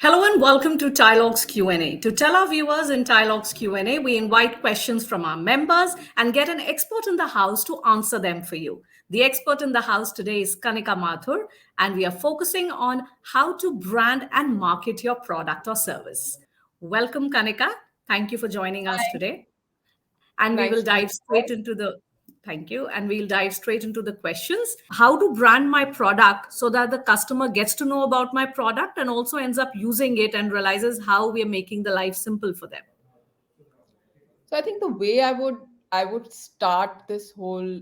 Hello and welcome to TiElogues Q&A. To tell our viewers in TiElogues Q&A, we invite questions from our members and get an expert in the house to answer them for you. The expert in the house today is Kanika Mathur, and we are focusing on how to brand and market your product or service. Welcome, Kanika. Thank you for joining us Hi, today. And we will nice to be dive straight here. into the thank you, and we'll dive straight into the questions. How to brand my product so that the customer gets to know about my product and also ends up using it and realizes how we are making the life simple for them. So I think the way I would start this whole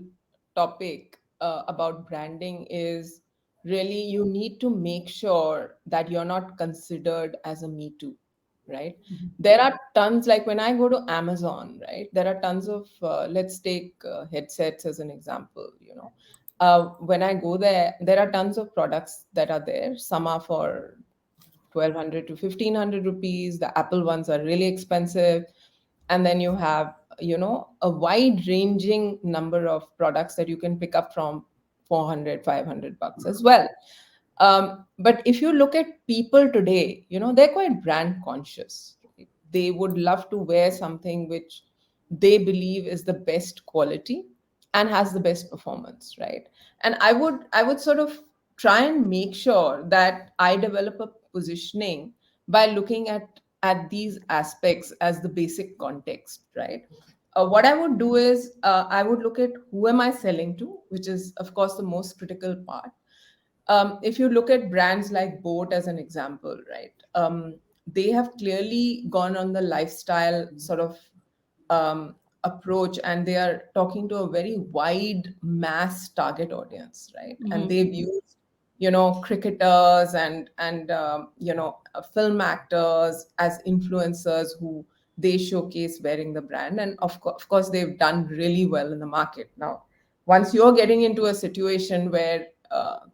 topic about branding is really you need to make sure that you're not considered as a me too, right? There are tons, like when I go to Amazon, right? There are tons of let's take headsets as an example. When I go there, there are tons of products that are there. Some are for 1200 to 1500 rupees. The Apple ones are really expensive. And then you have, a wide ranging number of products that you can pick up from 400, 500 bucks as well. But if you look at people today, they're quite brand conscious. They would love to wear something which they believe is the best quality and has the best performance, right? And I would sort of try and make sure that I develop a positioning by looking at these aspects as the basic context, right? What I would do is I would look at who am I selling to, which is of course the most critical part. If you look at brands like Boat as an example, right? They have clearly gone on the lifestyle sort of approach, and they are talking to a very wide mass target audience, right? And Mhm. they've used, cricketers and film actors as influencers who they showcase wearing the brand, and of course they've done really well in the market. Now, once you're getting into a situation where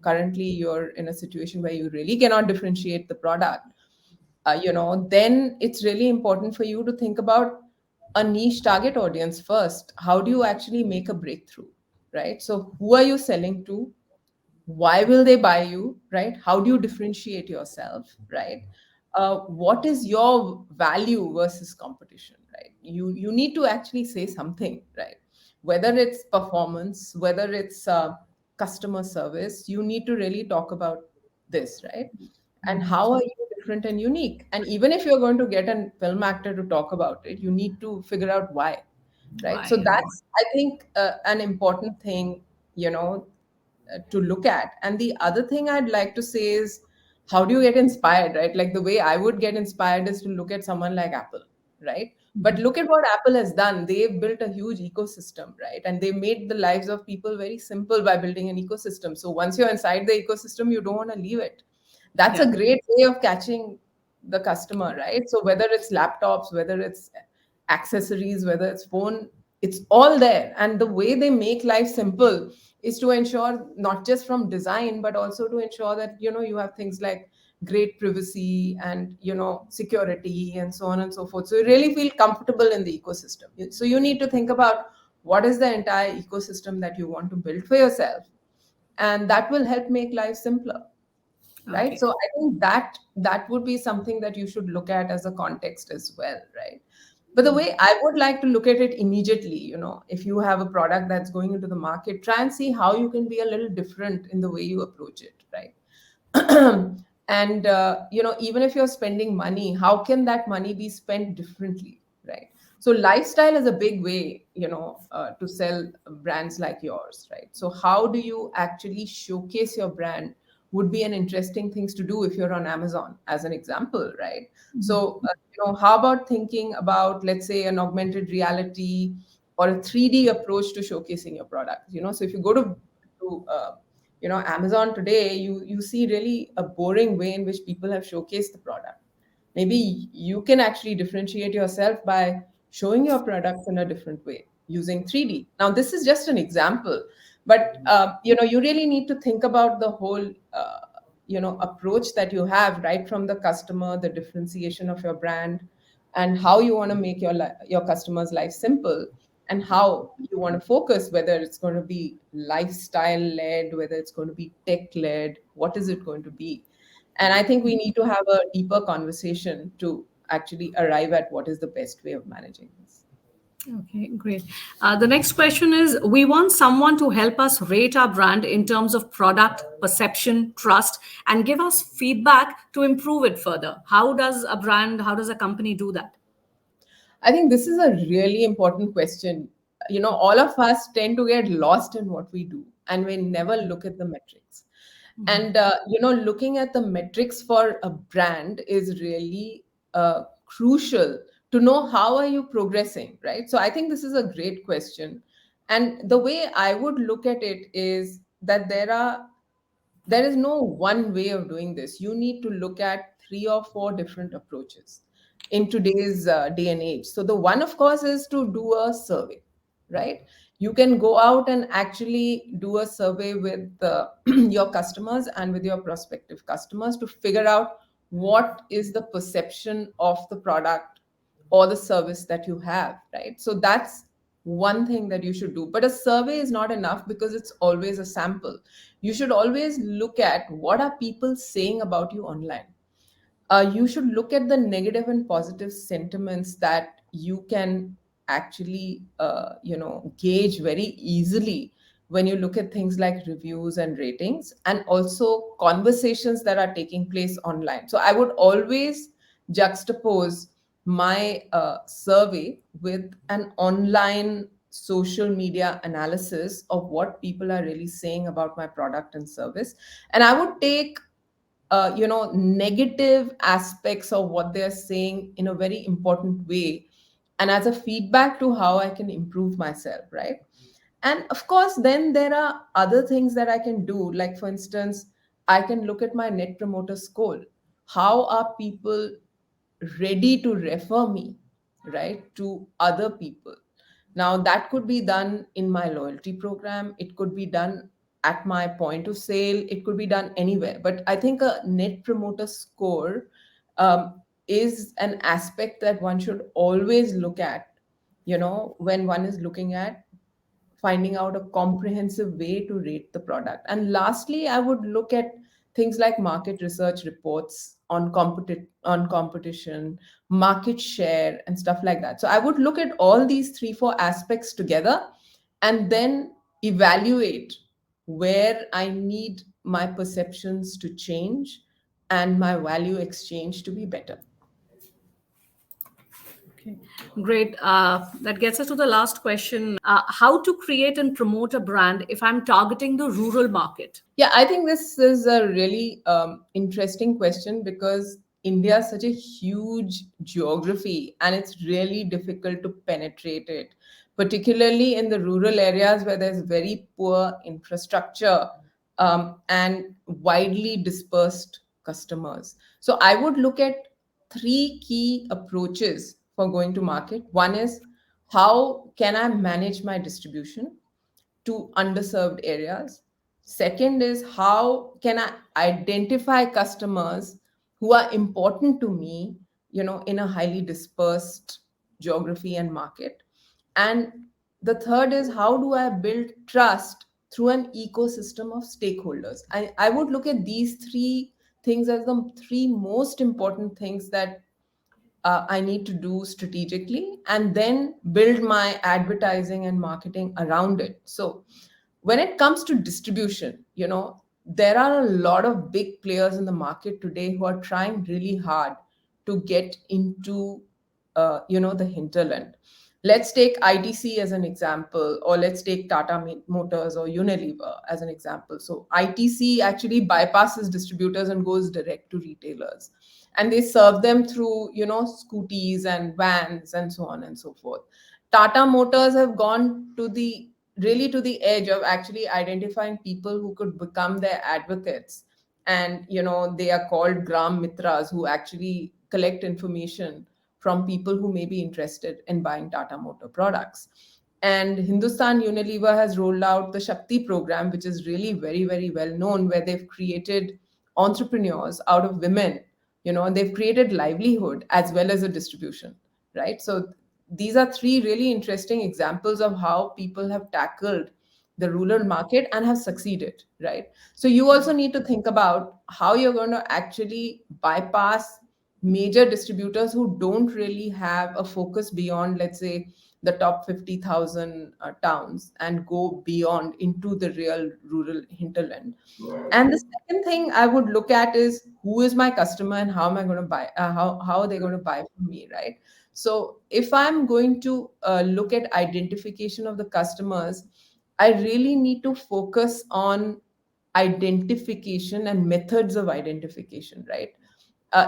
currently you're in a situation where you really cannot differentiate the product, then it's really important for you to think about a niche target audience first. How do you actually make a breakthrough, right? So who are you selling to? Why will they buy you, right? How do you differentiate yourself, right? What is your value versus competition, right? You need to actually say something, right? Whether it's performance, whether it's customer service, you need to really talk about this, right? And how are you different and unique? And even if you're going to get a film actor to talk about it, you need to figure out why, right? So Why? that's, I think, an important thing, to look at. And the other thing I'd like to say is, how do you get inspired, right? Like the way I would get inspired is to look at someone like Apple, right? But look at what Apple has done. They've built a huge ecosystem, right? And they made the lives of people very simple by building an ecosystem. So once you're inside the ecosystem, you don't want to leave it. That's a Yeah. great way of catching the customer, right? So whether it's laptops, whether it's accessories, whether it's phone, it's all there. And the way they make life simple is to ensure not just from design, but also to ensure that you have things like great privacy and security and so on and so forth. So you really feel comfortable in the ecosystem. So you need to think about what is the entire ecosystem that you want to build for yourself, and that will help make life simpler, right? Okay. So I think that would be something that you should look at as a context as well, right? But the way I would like to look at it immediately, if you have a product that's going into the market, try and see how you can be a little different in the way you approach it, right? And even if you're spending money, how can that money be spent differently, right? So lifestyle is a big way, to sell brands like yours, right? So how do you actually showcase your brand would be an interesting things to do if you're on Amazon as an example, right? So how about thinking about, let's say, an augmented reality or a 3D approach to showcasing your product? So if you go to Amazon today, you see really a boring way in which people have showcased the product. Maybe you can actually differentiate yourself by showing your products in a different way using 3D. Now this is just an example, but you really need to think about the whole approach that you have, right from the customer, the differentiation of your brand, and how you want to make your customers life simple, and how you want to focus, whether it's going to be lifestyle led, whether it's going to be tech led, what is it going to be? And I think we need to have a deeper conversation to actually arrive at what is the best way of managing this. Okay, great. The next question is, we want someone to help us rate our brand in terms of product, perception, trust, and give us feedback to improve it further. How does a company do that? I think this is a really important question. All of us tend to get lost in what we do and we never look at the metrics. And, looking at the metrics for a brand is really crucial to know how are you progressing, right? So I think this is a great question. And the way I would look at it is that there is no one way of doing this. You need to look at three or four different approaches in today's day and age. So, the one, of course, is to do a survey, right? You can go out and actually do a survey with your customers and with your prospective customers to figure out what is the perception of the product or the service that you have, right? So, that's one thing that you should do. But a survey is not enough because it's always a sample. You should always look at what are people saying about you online. You should look at the negative and positive sentiments that you can actually gauge very easily when you look at things like reviews and ratings, and also conversations that are taking place online. So I would always juxtapose my survey with an online social media analysis of what people are really saying about my product and service. And I would take negative aspects of what they're saying in a very important way, and as a feedback to how I can improve myself, right? And of course, then there are other things that I can do. Like, for instance, I can look at my net promoter score. How are people ready to refer me, right, to other people? Now, that could be done in my loyalty program, it could be done at my point of sale, it could be done anywhere. But I think a net promoter score is an aspect that one should always look at, when one is looking at finding out a comprehensive way to rate the product. And lastly, I would look at things like market research reports on competition, market share, and stuff like that. So I would look at all these three, four aspects together and then evaluate where I need my perceptions to change and my value exchange to be better. Okay, great. That gets us to the last question. How to create and promote a brand if I'm targeting the rural market? Yeah, I think this is a really interesting question because India is such a huge geography and it's really difficult to penetrate it, particularly in the rural areas where there's very poor infrastructure and widely dispersed customers. So I would look at three key approaches for going to market. One is, how can I manage my distribution to underserved areas? Second is, how can I identify customers who are important to me, in a highly dispersed geography and market? And the third is, how do I build trust through an ecosystem of stakeholders? I would look at these three things as the three most important things that I need to do strategically, and then build my advertising and marketing around it. So when it comes to distribution, there are a lot of big players in the market today who are trying really hard to get into the hinterland. Let's take ITC as an example, or let's take Tata Motors or Unilever as an example. So ITC actually bypasses distributors and goes direct to retailers, and they serve them through scooties and vans and so on and so forth. Tata Motors have gone to the really to the edge of actually identifying people who could become their advocates, and they are called gram mitras, who actually collect information from people who may be interested in buying Tata Motor products. And Hindustan Unilever has rolled out the Shakti program, which is really very, very well known, where they've created entrepreneurs out of women, and they've created livelihood as well as a distribution, right? So these are three really interesting examples of how people have tackled the rural market and have succeeded, right? So you also need to think about how you're going to actually bypass major distributors who don't really have a focus beyond, let's say, the top 50,000 towns, and go beyond into the real rural hinterland. And the second thing I would look at is, who is my customer and how am I going to buy, how are they going to buy from me, right? So if I'm going to look at identification of the customers, I really need to focus on identification and methods of identification, right?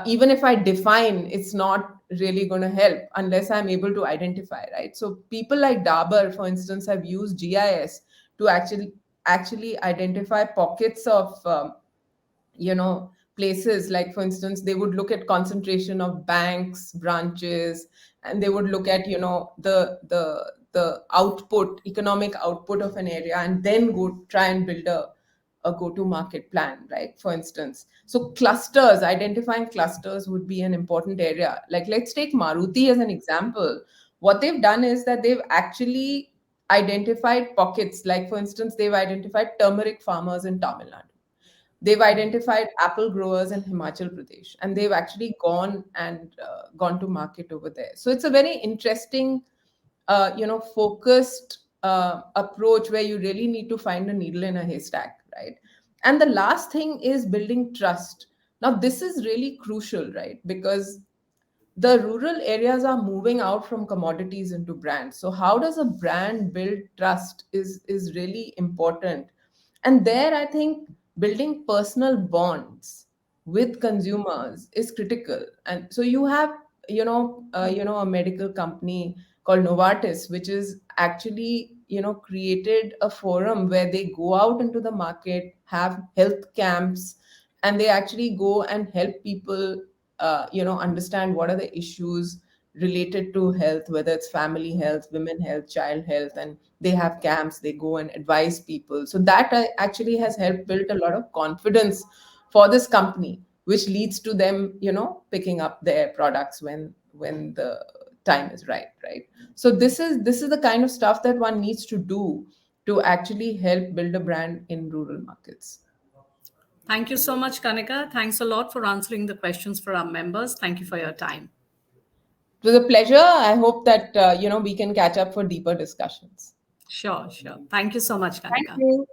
Even if I define, it's not really going to help unless I'm able to identify, right? So people like Dabur, for instance, have used GIS to actually identify pockets of places. Like, for instance, they would look at concentration of banks branches, and they would look at the output, economic output of an area, and then go try and build a go to market plan, right? For instance, so clusters, identifying clusters would be an important area. Like, let's take Maruti as an example. What they've done is that they've actually identified pockets. Like, for instance, they've identified turmeric farmers in Tamil Nadu. They've identified apple growers in Himachal Pradesh, and they've actually gone to market over there. So it's a very interesting, focused approach where you really need to find a needle in a haystack, right? And the last thing is building trust. Now, this is really crucial, right? Because the rural areas are moving out from commodities into brands. So how does a brand build trust is really important. And there, I think building personal bonds with consumers is critical. And so you have, a medical company called Novartis, which is actually, created a forum where they go out into the market, have health camps, and they actually go and help people, understand what are the issues related to health, whether it's family health, women health, child health, and they have camps. They go and advise people. So that actually has helped build a lot of confidence for this company, which leads to them, picking up their products when the time is right, right? So this is the kind of stuff that one needs to do to actually help build a brand in rural markets. Thank you so much, Kanika. Thanks a lot for answering the questions for our members. Thank you for your time. It was a pleasure. I hope that we can catch up for deeper discussions. Sure, sure. Thank you so much, Thank Kanika. you.